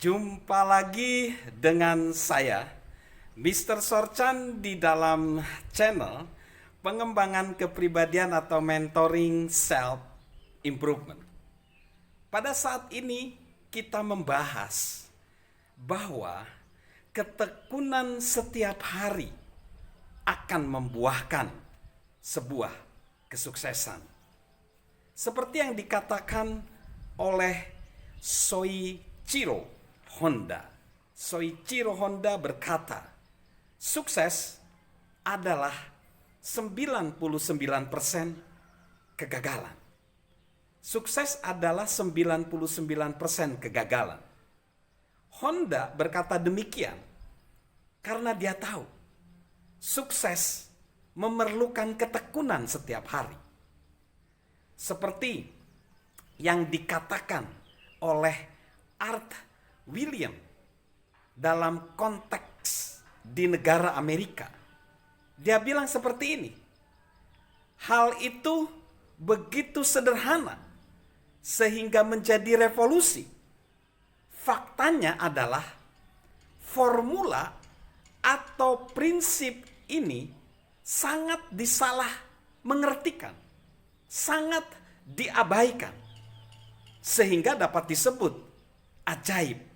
Jumpa lagi dengan saya, Mr. Sorchan, di dalam channel pengembangan kepribadian atau mentoring self improvement. Pada saat ini kita membahas bahwa ketekunan setiap hari akan membuahkan sebuah kesuksesan. Seperti yang dikatakan oleh Soichiro Honda. Soichiro Honda berkata, sukses adalah 99% kegagalan. Sukses adalah 99% kegagalan. Honda berkata demikian karena dia tahu sukses memerlukan ketekunan setiap hari. Seperti yang dikatakan oleh Art William dalam konteks di negara Amerika. Dia bilang seperti ini, hal itu begitu sederhana sehingga menjadi revolusi. Faktanya adalah formula atau prinsip ini sangat disalah mengertikan, sangat diabaikan, sehingga dapat disebut ajaib.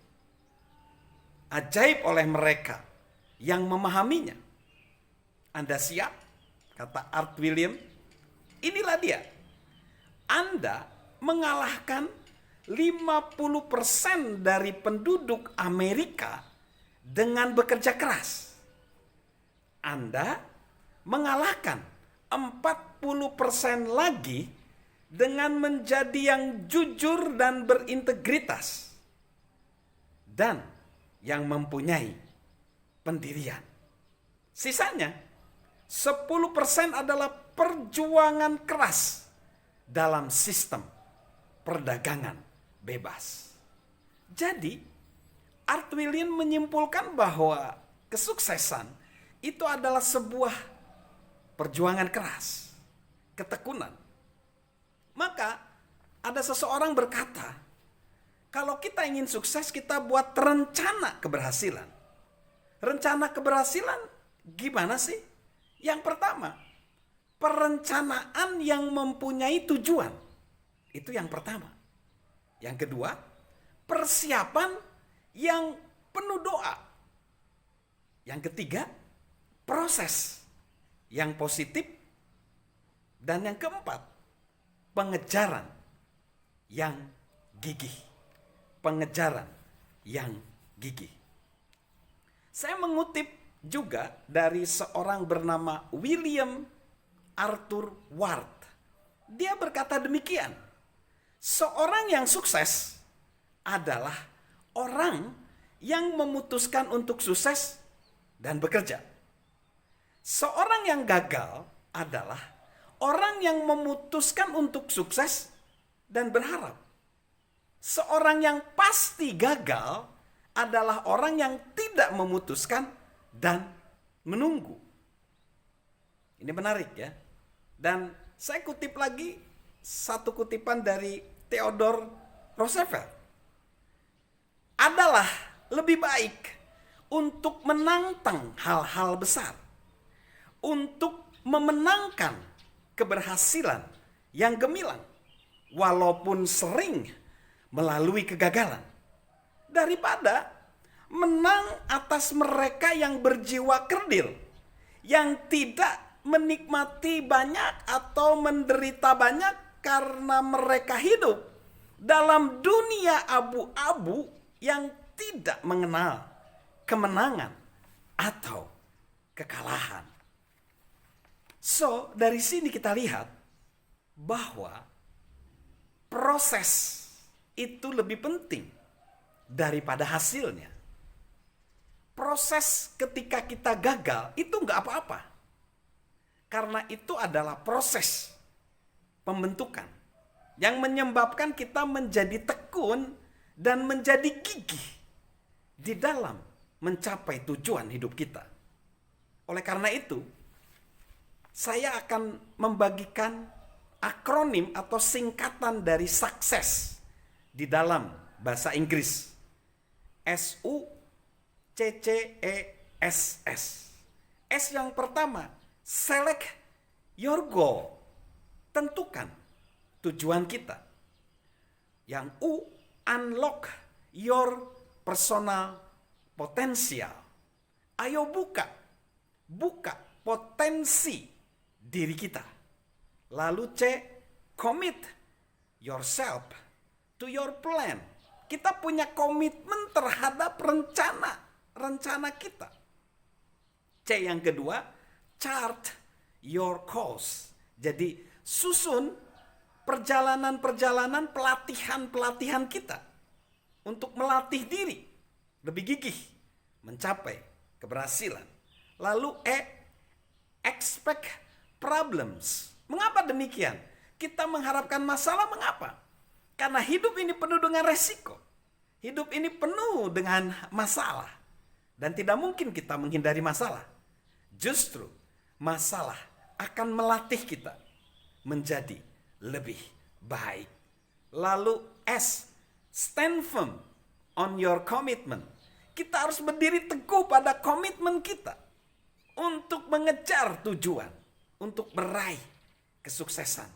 Ajaib oleh mereka yang memahaminya. Anda siap? Kata Art William. Inilah dia. Anda mengalahkan 50% dari penduduk Amerika dengan bekerja keras. Anda mengalahkan 40% lagi dengan menjadi yang jujur dan berintegritas dan yang mempunyai pendirian. Sisanya 10% adalah perjuangan keras dalam sistem perdagangan bebas. Jadi Art William menyimpulkan bahwa kesuksesan itu adalah sebuah perjuangan keras, ketekunan. Maka ada seseorang berkata, kalau kita ingin sukses, kita buat rencana keberhasilan. Rencana keberhasilan gimana sih? Yang pertama, perencanaan yang mempunyai tujuan. Itu yang pertama. Yang kedua, persiapan yang penuh doa. Yang ketiga, proses yang positif. Dan yang keempat, pengejaran yang gigih. Pengejaran yang gigih. Saya mengutip juga dari seorang bernama William Arthur Ward. Dia berkata demikian. Seorang yang sukses adalah orang yang memutuskan untuk sukses dan bekerja. Seorang yang gagal adalah orang yang memutuskan untuk sukses dan berharap. Seorang yang pasti gagal adalah orang yang tidak memutuskan dan menunggu. Ini menarik ya. Dan saya kutip lagi satu kutipan dari Theodore Roosevelt. Adalah lebih baik untuk menantang hal-hal besar, untuk memenangkan keberhasilan yang gemilang, walaupun sering melalui kegagalan, daripada menang atas mereka yang berjiwa kerdil, yang tidak menikmati banyak atau menderita banyak karena mereka hidup dalam dunia abu-abu yang tidak mengenal kemenangan atau kekalahan. So, dari sini kita lihat bahwa proses itu lebih penting daripada hasilnya. Proses ketika kita gagal itu nggak apa-apa. Karena itu adalah proses pembentukan yang menyebabkan kita menjadi tekun dan menjadi gigih di dalam mencapai tujuan hidup kita. Oleh karena itu, saya akan membagikan akronim atau singkatan dari sukses di dalam bahasa Inggris. SUCCESS. S yang pertama, select your goal. Tentukan tujuan kita. Yang U, unlock your personal potential. Ayo buka potensi diri kita. Lalu C, commit yourself to your plan. Kita punya komitmen terhadap rencana kita. C yang kedua, chart your course. Jadi susun perjalanan-perjalanan, pelatihan-pelatihan kita untuk melatih diri lebih gigih mencapai keberhasilan. Lalu E, expect problems. Mengapa demikian? Kita mengharapkan masalah, mengapa? Karena hidup ini penuh dengan resiko. Hidup ini penuh dengan masalah. Dan tidak mungkin kita menghindari masalah. Justru masalah akan melatih kita menjadi lebih baik. Lalu S, stand firm on your commitment. Kita harus berdiri teguh pada komitmen kita untuk mengejar tujuan, untuk meraih kesuksesan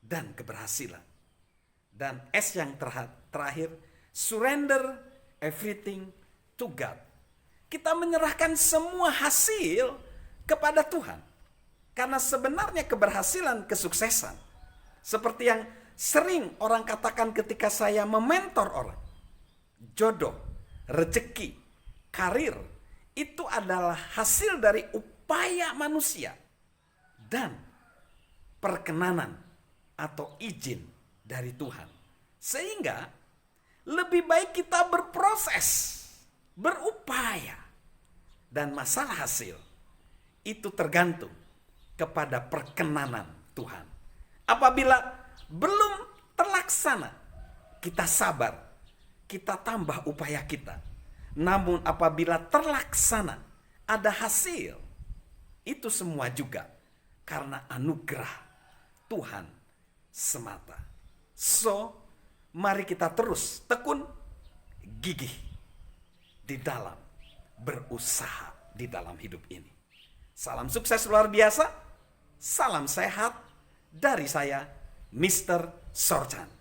dan keberhasilan. Dan S yang terakhir, surrender everything to God. Kita menyerahkan semua hasil kepada Tuhan. Karena sebenarnya keberhasilan, kesuksesan, seperti yang sering orang katakan ketika saya mementor orang, jodoh, rezeki, karir, itu adalah hasil dari upaya manusia dan perkenanan atau izin dari Tuhan. Sehingga lebih baik kita berproses, berupaya, dan masalah hasil itu tergantung kepada perkenanan Tuhan. Apabila belum terlaksana, kita sabar, kita tambah upaya kita. Namun apabila terlaksana, ada hasil, itu semua juga karena anugerah Tuhan semata. So, mari kita terus tekun, gigih di dalam berusaha di dalam hidup ini. Salam sukses luar biasa, salam sehat dari saya, Mr. Sorchan.